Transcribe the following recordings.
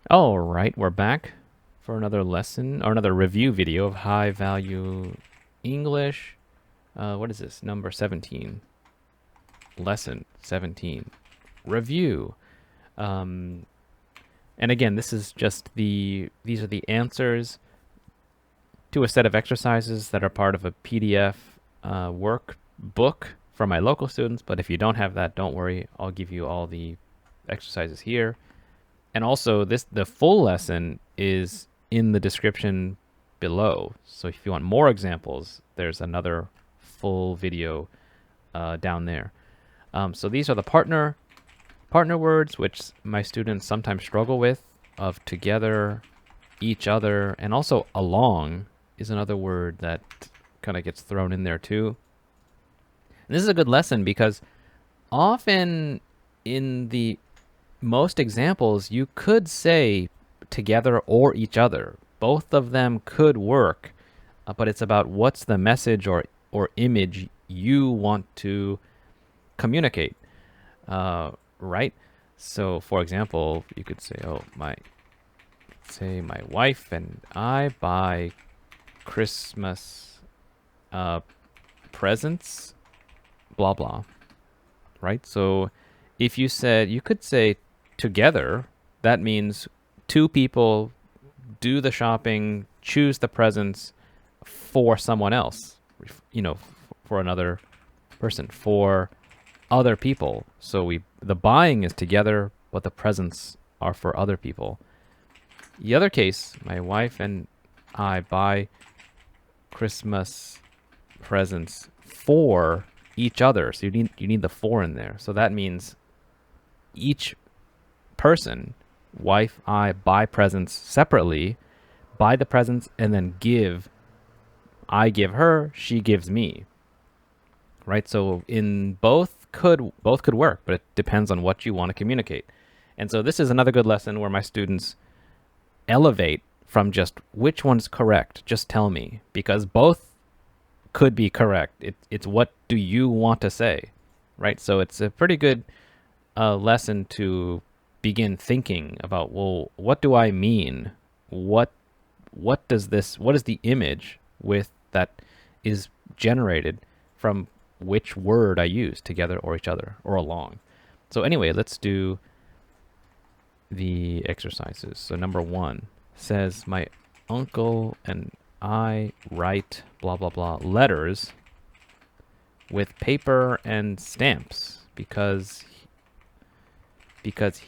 All right, we're back for another lesson or another review video of high value English. What is this? Number 17. Lesson 17. Review. And again, this is just these are the answers to a set of exercises that are part of a PDF workbook for my local students. But if you don't have that, don't worry. I'll give you all the exercises here. And also, the full lesson is in the description below. So if you want more examples, there's another full video down there. So these are the partner words, which my students sometimes struggle with, of together, each other, and also along is another word that kind of gets thrown in there too. And this is a good lesson because often in the most examples, you could say together or each other. Both of them could work, but it's about what's the message or image you want to communicate, right? So, for example, you could say, "Oh, my wife and I buy Christmas presents, blah blah," right? So, if you said, you could say together, that means two people do the shopping, choose the presents for someone else, for another person, for other people. So the buying is together, but the presents are for other people. The other case, my wife and I buy Christmas presents for each other. So you need the for in there. So that means each person, wife, I, buy presents separately, buy the presents, and then give. I give her, she gives me. Right? So in both could work, but it depends on what you want to communicate. And so this is another good lesson where my students elevate from just which one's correct, just tell me, because both could be correct. It's what do you want to say, right? So it's a pretty good lesson to begin thinking about, well, what do I mean? What is the image with that is generated from which word I use, together or each other or along. So anyway, let's do the exercises. So number 1 says, my uncle and I write blah blah blah letters with paper and stamps because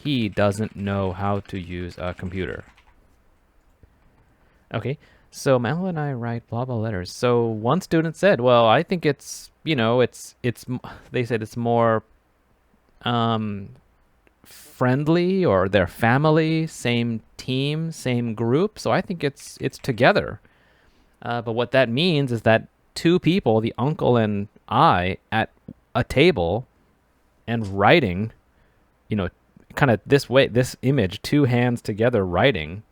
he doesn't know how to use a computer. Okay, so my uncle and I write blah blah letters. So one student said, well, I think it's, they said it's more friendly, or their family, same team, same group. So I think it's together. But what that means is that two people, the uncle and I, at a table and writing, kind of this way, this image, two hands together writing,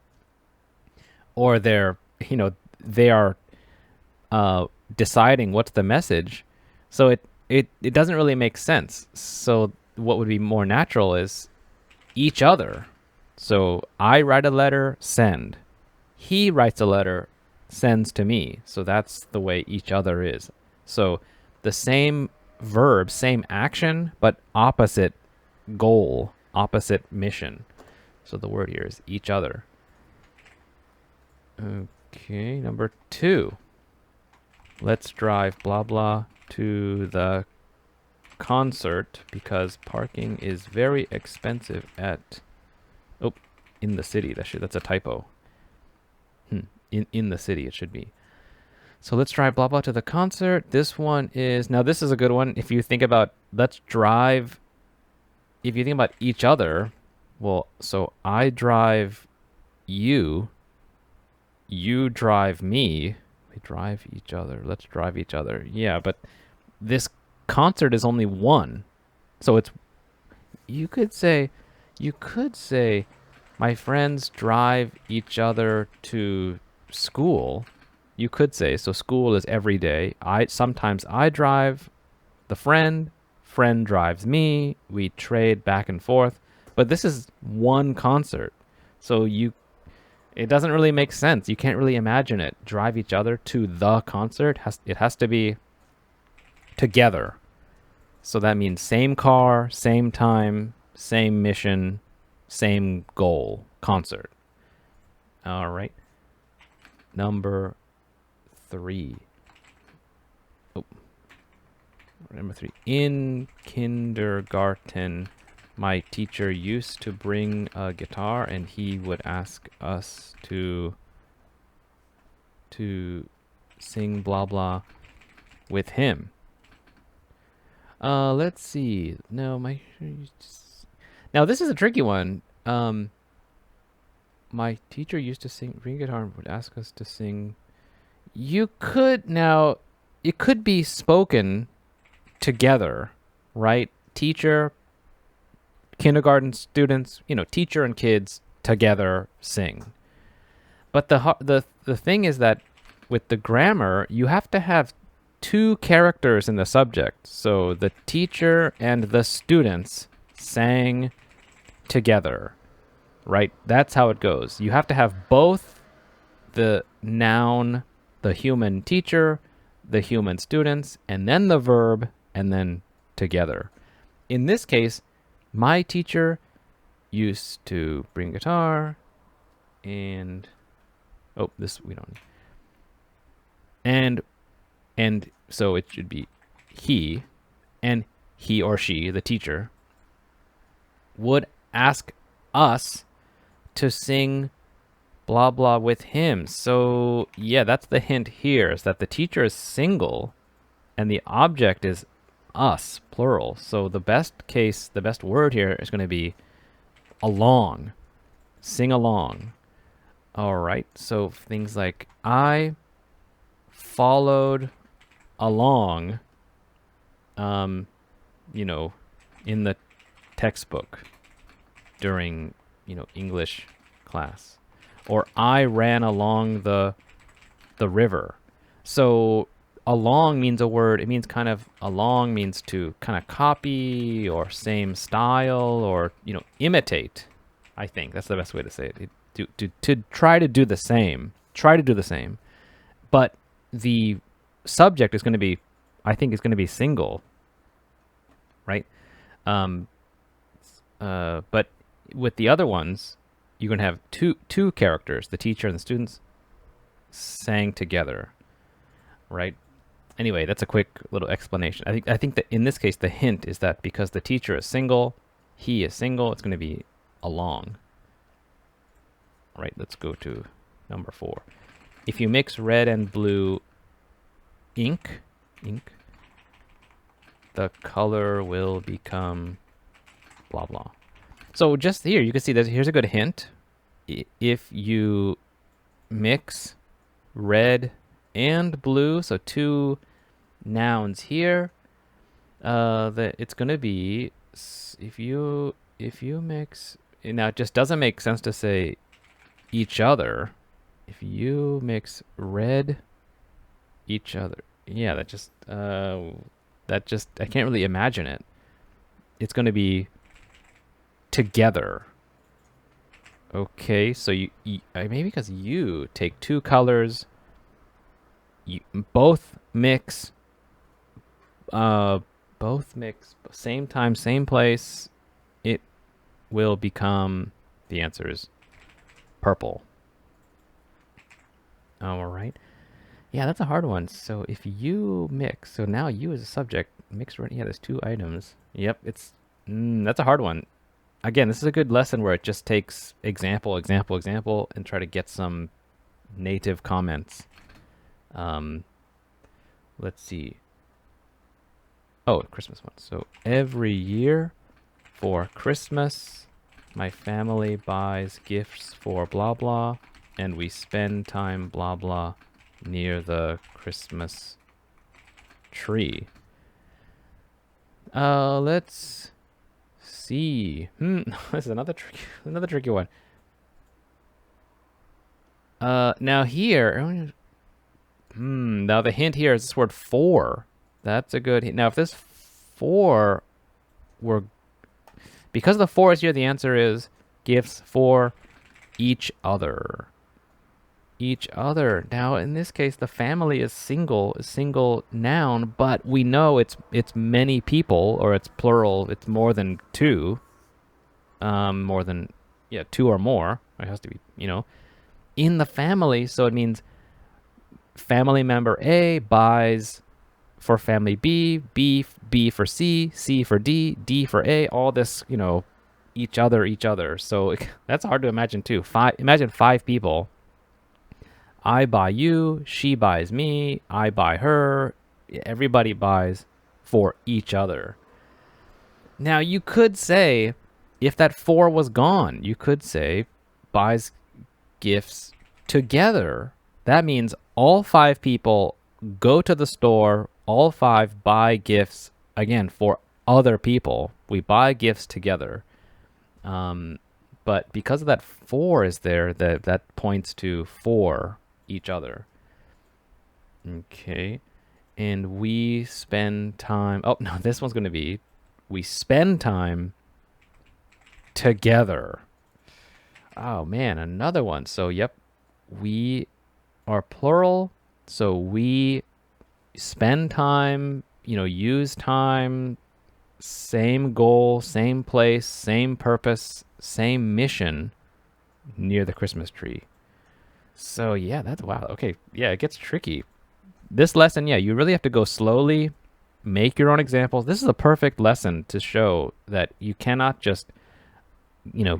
or they are deciding what's the message. So it doesn't really make sense. So what would be more natural is each other. So I write a letter, send. He writes a letter, sends to me. So that's the way each other is. So the same verb, same action, but opposite goal, opposite mission. So the word here is each other. Okay, number 2. Let's drive blah blah to the concert because parking is very expensive in the city. That's a typo. In the city it should be. So let's drive blah blah to the concert. This one is, now this is a good one. If you think about if you think about each other, well, so I drive you drive me, we drive each other, let's drive each other. Yeah, but this concert is only one. So you could say my friends drive each other to school. You could say, so school is every day. Sometimes I drive the friend drives me, we trade back and forth. But this is one concert. So it doesn't really make sense. You can't really imagine it. Drive each other to the concert. It has to be together. So that means same car, same time, same mission, same goal, concert. All right. Number 3. Oh. Number 3. In kindergarten, my teacher used to bring a guitar and he would ask us to sing blah blah with him. Let's see. No, now this is a tricky one. My teacher used to bring guitar and would ask us to sing. It could be spoken together, right? Teacher, kindergarten students, teacher and kids together sing. But the thing is that with the grammar, you have to have 2 characters in the subject. So the teacher and the students sang together, right? That's how it goes. You have to have both the noun, the human teacher, the human students, and then the verb, and then together. In this case, my teacher used to bring guitar and this we don't. And so it should be he, and he or she, the teacher, would ask us to sing blah blah with him. So yeah, that's the hint here, is that the teacher is single and the object is us, plural. So the best word here is going to be along, sing along. All right, so things like I followed along, in the textbook during, English class, or I ran along the river. So along means a word. It means along means to kind of copy or same style or, imitate. I think that's the best way to say it. To try to do the same. But the subject is going to be, I think, is going to be single, right? But with the other ones, you're going to have two characters, the teacher and the students, sang together, right? Anyway, that's a quick little explanation. I think that in this case, the hint is that because the teacher is single, he is single, it's going to be along. All right, let's go to number 4. If you mix red and blue ink, the color will become blah, blah. So just here, you can see that here's a good hint. If you mix red and blue, so 2 nouns here, it's going to be, if you mix, now it just doesn't make sense to say each other. If you mix red, each other, yeah, that just I can't really imagine it. It's going to be together. Okay, so you maybe because you take 2 colors, you both mix, same time, same place, it will become, the answer is purple. All right. Yeah, that's a hard one. So if you mix, so now you as a subject, mix, yeah, there's 2 items. Yep, that's a hard one. Again, this is a good lesson where it just takes example, and try to get some native comments. Let's see. Oh, Christmas one. So every year for Christmas, my family buys gifts for blah, blah, and we spend time blah, blah near the Christmas tree. Let's see. This is another tricky one. Now here, now the hint here is this word for. That's a good hint. Now if this for were, because the for is here, the answer is gifts for each other. Each other. Now, in this case, the family is single noun, but we know it's many people, or it's plural. It's more than two. More than, two or more. It has to be, in the family. So it means family member A buys for family B, B for C, C for D, D for A. All this, each other. So that's hard to imagine too. Imagine 5 people. I buy you, she buys me, I buy her, everybody buys for each other. Now, you could say, if that 4 was gone, you could say buys gifts together. That means all 5 people go to the store, all 5 buy gifts, again, for other people. We buy gifts together. But because of that 4 is there, that points to for each other. Okay. And we spend time. Oh, no, this one's going to be we spend time together. Oh, man, another one. So, yep, we are plural. So we spend time, use time, same goal, same place, same purpose, same mission near the Christmas tree. So, yeah, that's wow. Okay, yeah, it gets tricky. This lesson, you really have to go slowly, make your own examples. This is a perfect lesson to show that you cannot just,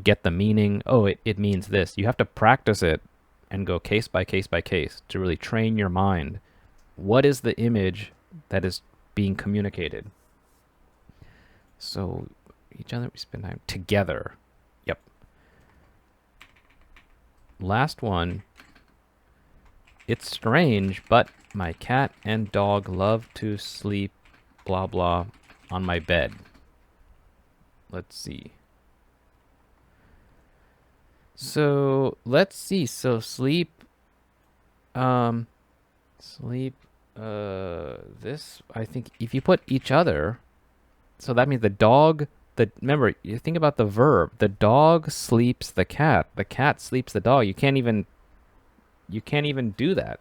get the meaning. Oh, it means this. You have to practice it and go case by case by case to really train your mind. What is the image that is being communicated? So, each other, we spend time together. Yep. Last one. It's strange, but my cat and dog love to sleep, blah, blah, on my bed. Let's see. So, let's see. So, sleep, this, I think, if you put each other, so that means the dog, remember, you think about the verb. The dog sleeps the cat sleeps the dog. You can't even do that.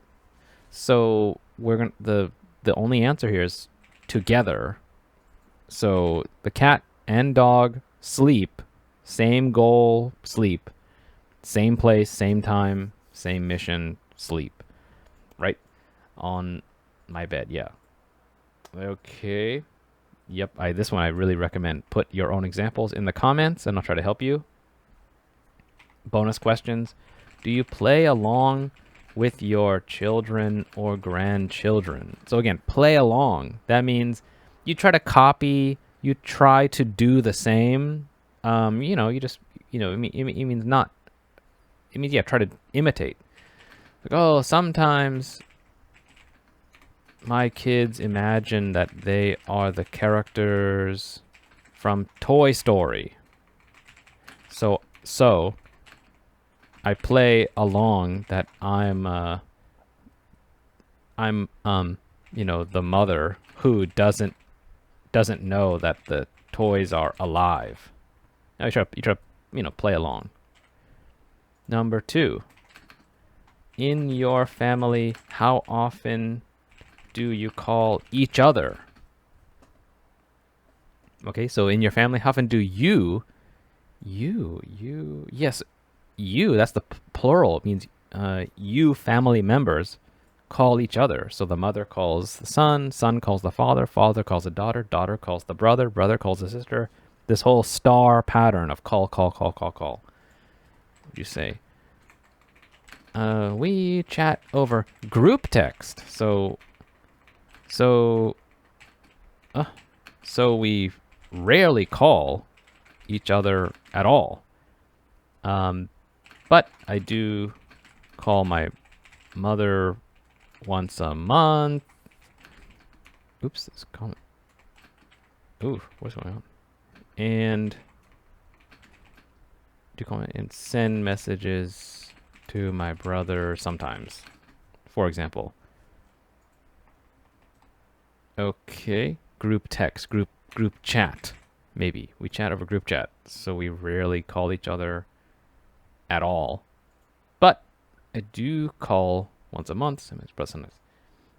So the only answer here is together. So the cat and dog sleep, same goal, sleep, same place, same time, same mission, sleep, right? On my bed, yeah. Okay. Yep, this one I really recommend. Put your own examples in the comments and I'll try to help you. Bonus questions. Do you play along with your children or grandchildren? So again, play along. That means you try to copy, you try to do the same. You just, it means not. It means, try to imitate. Like, sometimes my kids imagine that they are the characters from Toy Story. So I play along that I'm the mother who doesn't know that the toys are alive. Now you try to play along. Number 2. In your family, how often do you call each other? Okay, so in your family, how often do you, yes, you, that's the plural. It means you family members call each other. So the mother calls the son calls the father calls the daughter calls the brother calls the sister. This whole star pattern of call. What would you say? We chat over group text. So we rarely call each other at all. But I do call my mother once a month. Oops, this comment. Ooh, what's going on? And do comment and send messages to my brother sometimes, for example. Okay, group text, group chat, maybe. We chat over group chat, so we rarely call each other at all. I do call once a month. Sometimes.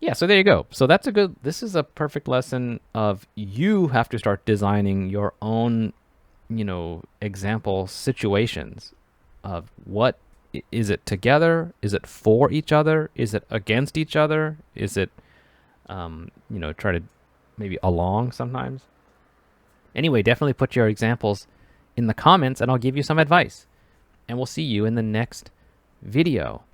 Yeah, so there you go. So this is a perfect lesson of you have to start designing your own, example situations of what is it together? Is it for each other? Is it against each other? Is it, try to maybe along sometimes? Anyway, definitely put your examples in the comments and I'll give you some advice. And we'll see you in the next video.